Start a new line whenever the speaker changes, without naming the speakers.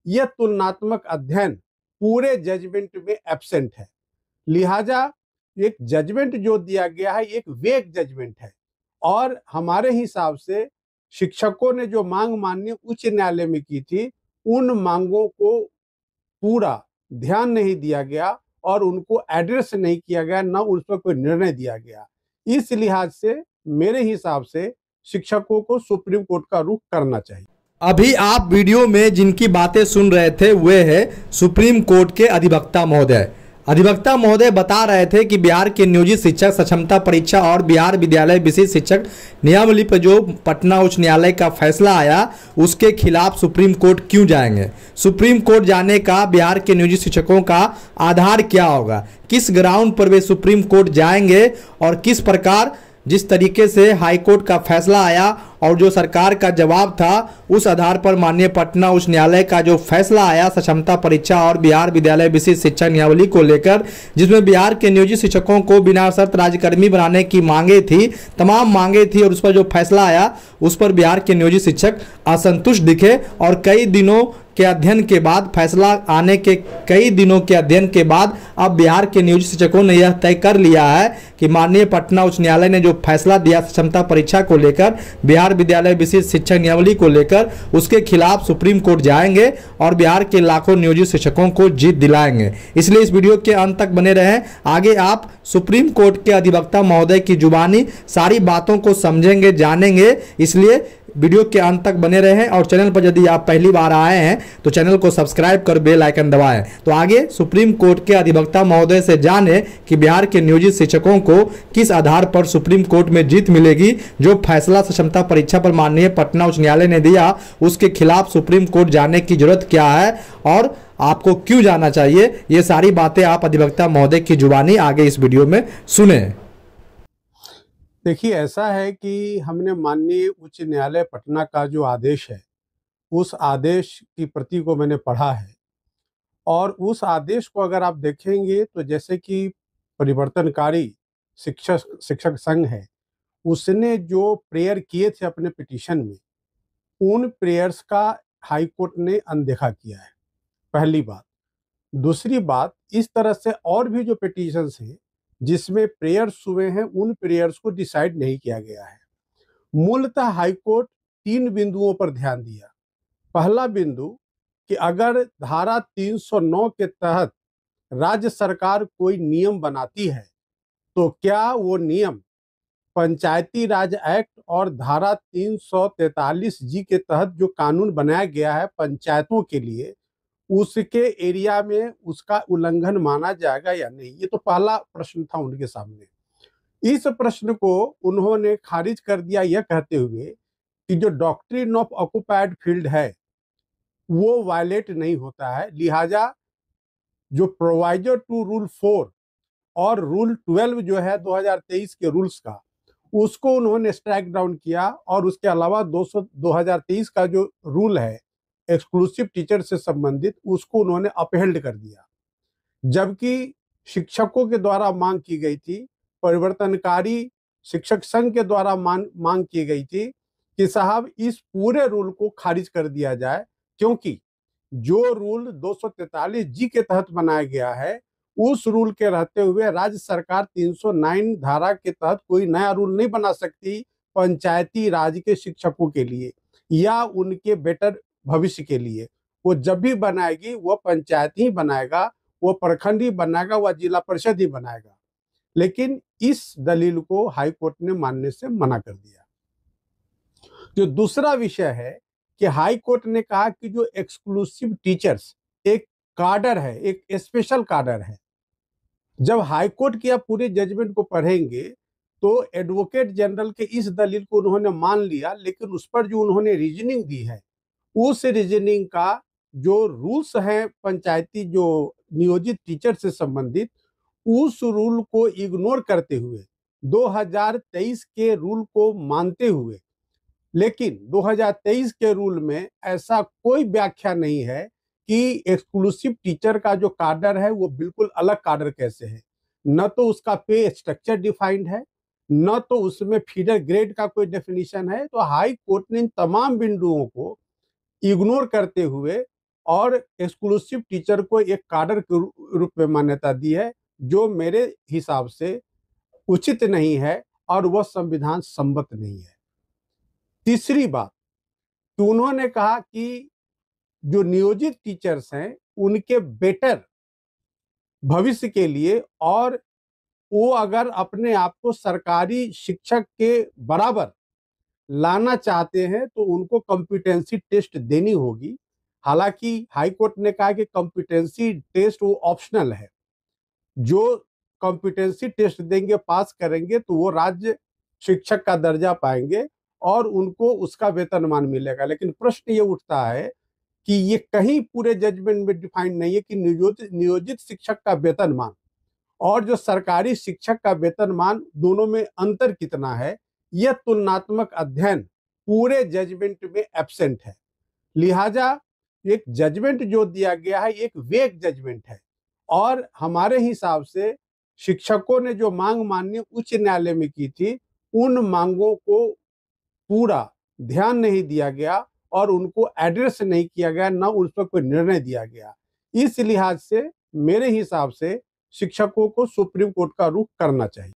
यह तुलनात्मक अध्ययन पूरे जजमेंट में एब्सेंट है। लिहाजा एक जजमेंट जो दिया गया है एक वेग जजमेंट है और हमारे हिसाब से शिक्षकों ने जो मांग माननीय उच्च न्यायालय में की थी उन मांगों को पूरा ध्यान नहीं दिया गया और उनको एड्रेस नहीं किया गया, न उस पर कोई निर्णय दिया गया। इस लिहाज से मेरे हिसाब से शिक्षकों को सुप्रीम कोर्ट का रुख करना चाहिए।
अभी आप वीडियो में जिनकी बातें सुन रहे थे वे है सुप्रीम कोर्ट के अधिवक्ता महोदय। अधिवक्ता महोदय बता रहे थे कि बिहार के नियोजित शिक्षक सक्षमता परीक्षा और बिहार विद्यालय विशिष्ट शिक्षक नियमावली पर जो पटना उच्च न्यायालय का फैसला आया उसके खिलाफ सुप्रीम कोर्ट क्यों जाएंगे। सुप्रीम कोर्ट जाने का बिहार के नियोजित शिक्षकों का आधार क्या होगा, किस ग्राउंड पर वे सुप्रीम कोर्ट जाएंगे और किस प्रकार जिस तरीके से हाईकोर्ट का फैसला आया और जो सरकार का जवाब था उस आधार पर माननीय पटना उच्च न्यायालय का जो फैसला आया सक्षमता परीक्षा और बिहार विद्यालय विशिष्ट शिक्षा नियमावली को लेकर, जिसमें बिहार के नियोजित शिक्षकों को बिना शर्त राज्यकर्मी बनाने की मांगे थी, तमाम मांगे थी और उस पर जो फैसला आया उस पर बिहार के नियोजित शिक्षक असंतुष्ट दिखे और कई दिनों के अध्ययन के बाद फैसला आने के कई दिनों के अध्ययन के बाद अब बिहार के नियोजित शिक्षकों ने यह तय कर लिया है कि माननीय पटना उच्च न्यायालय ने जो फैसला दिया क्षमता परीक्षा को लेकर, बिहार विद्यालय विशिष्ट शिक्षा नियमावली को लेकर, उसके खिलाफ सुप्रीम कोर्ट जाएंगे और बिहार के लाखों नियोजित शिक्षकों को जीत दिलाएंगे। इसलिए इस वीडियो के अंत तक बने रहें। आगे आप सुप्रीम कोर्ट के अधिवक्ता महोदय की जुबानी सारी बातों को समझेंगे, जानेंगे। इसलिए वीडियो के अंत तक बने रहें और चैनल पर यदि आप पहली बार आए हैं तो चैनल को सब्सक्राइब कर बेल आइकन दबाएं। तो आगे सुप्रीम कोर्ट के अधिवक्ता महोदय से जाने कि बिहार के नियोजित शिक्षकों को किस आधार पर सुप्रीम कोर्ट में जीत मिलेगी। जो फैसला क्षमता परीक्षा पर माननीय पटना उच्च न्यायालय ने दिया उसके खिलाफ सुप्रीम कोर्ट जाने की जरूरत क्या है और आपको क्यों जाना चाहिए, ये सारी बातें आप अधिवक्ता महोदय की जुबानी आगे इस वीडियो में सुने।
देखिए, ऐसा है कि हमने माननीय उच्च न्यायालय पटना का जो आदेश है उस आदेश की प्रति को मैंने पढ़ा है और उस आदेश को अगर आप देखेंगे तो जैसे कि परिवर्तनकारी शिक्षक संघ है उसने जो प्रेयर किए थे अपने पिटीशन में उन प्रेयर्स का हाई कोर्ट ने अनदेखा किया है, पहली बात। दूसरी बात, इस तरह से और भी जो पिटीशंस हैं जिसमें प्रेयर्स हुए हैं उन प्रेयर्स को डिसाइड नहीं किया गया है। मूलतः हाईकोर्ट 3 बिंदुओं पर ध्यान दिया। पहला बिंदु कि अगर धारा 309 के तहत राज्य सरकार कोई नियम बनाती है तो क्या वो नियम पंचायती राज एक्ट और धारा 343 जी के तहत जो कानून बनाया गया है पंचायतों के लिए उसके एरिया में उसका उल्लंघन माना जाएगा या नहीं। ये तो पहला प्रश्न था उनके सामने। इस प्रश्न को उन्होंने खारिज कर दिया यह कहते हुए कि जो डॉक्ट्रिन ऑफ ऑक्युपाइड फील्ड है वो वायलेट नहीं होता है, लिहाजा जो प्रोवाइजर टू रूल 4 और रूल 12 जो है 2023 के रूल्स का उसको उन्होंने स्ट्राइक डाउन किया और उसके अलावा 2023 का जो रूल है एक्सक्लूसिव टीचर से संबंधित उसको उन्होंने अपहेल्ड कर दिया। जबकि शिक्षकों के द्वारा मांग की गई थी, परिवर्तनकारी शिक्षक संघ के द्वारा मांग की गई थी कि साहब इस पूरे रूल को खारिज कर दिया जाए क्योंकि जो रूल 243 जी के तहत बनाया गया है उस रूल के रहते हुए राज्य सरकार 309 धारा के तहत कोई नया रूल नहीं बना सकती पंचायती राज के शिक्षकों के लिए या उनके बेटर भविष्य के लिए। वो जब भी बनाएगी वो पंचायत ही बनाएगा, वो प्रखंड ही बनाएगा, वह जिला परिषद ही बनाएगा। लेकिन इस दलील को हाई कोर्ट ने मानने से मना कर दिया। जो दूसरा विषय है कि हाई कोर्ट ने कहा कि जो एक्सक्लूसिव टीचर्स एक काडर है, एक स्पेशल काडर है। जब हाई कोर्ट की आप पूरे जजमेंट को पढ़ेंगे तो एडवोकेट जनरल के इस दलील को उन्होंने मान लिया, लेकिन उस पर जो उन्होंने रीजनिंग दी है उस रीजनिंग का जो रूल्स हैं पंचायती जो नियोजित टीचर से संबंधित उस रूल को इग्नोर करते हुए 2023 के रूल को मानते हुए, लेकिन 2023 के रूल में ऐसा कोई व्याख्या नहीं है कि एक्सक्लूसिव टीचर का जो काडर है वो बिल्कुल अलग काडर कैसे है। न तो उसका पे स्ट्रक्चर डिफाइंड है, न तो उसमें फीडर ग्रेड का कोई डेफिनेशन है। तो हाई कोर्ट ने इन तमाम बिंदुओं को इग्नोर करते हुए और एक्सक्लूसिव टीचर को एक काडर के रूप में मान्यता दी है, जो मेरे हिसाब से उचित नहीं है और वह संविधान सम्मत नहीं है। तीसरी बात कि उन्होंने कहा कि जो नियोजित टीचर्स हैं उनके बेटर भविष्य के लिए, और वो अगर अपने आप को सरकारी शिक्षक के बराबर लाना चाहते हैं तो उनको कॉम्पिटेंसी टेस्ट देनी होगी। हालांकि हाई कोर्ट ने कहा कि कॉम्पिटेंसी टेस्ट वो ऑप्शनल है, जो कॉम्पिटेंसी टेस्ट देंगे, पास करेंगे तो वो राज्य शिक्षक का दर्जा पाएंगे और उनको उसका वेतनमान मिलेगा। लेकिन प्रश्न ये उठता है कि ये कहीं पूरे जजमेंट में डिफाइन नहीं है कि नियोजित शिक्षक का वेतनमान और जो सरकारी शिक्षक का वेतनमान दोनों में अंतर कितना है। यह तुलनात्मक अध्ययन पूरे जजमेंट में एब्सेंट है। लिहाजा एक जजमेंट जो दिया गया है एक वेग जजमेंट है, और हमारे हिसाब से शिक्षकों ने जो मांग माननीय उच्च न्यायालय में की थी, उन मांगों को पूरा ध्यान नहीं दिया गया और उनको एड्रेस नहीं किया गया, न उस पर कोई निर्णय दिया गया। इस लिहाज से मेरे हिसाब से शिक्षकों को सुप्रीम कोर्ट का रुख करना चाहिए।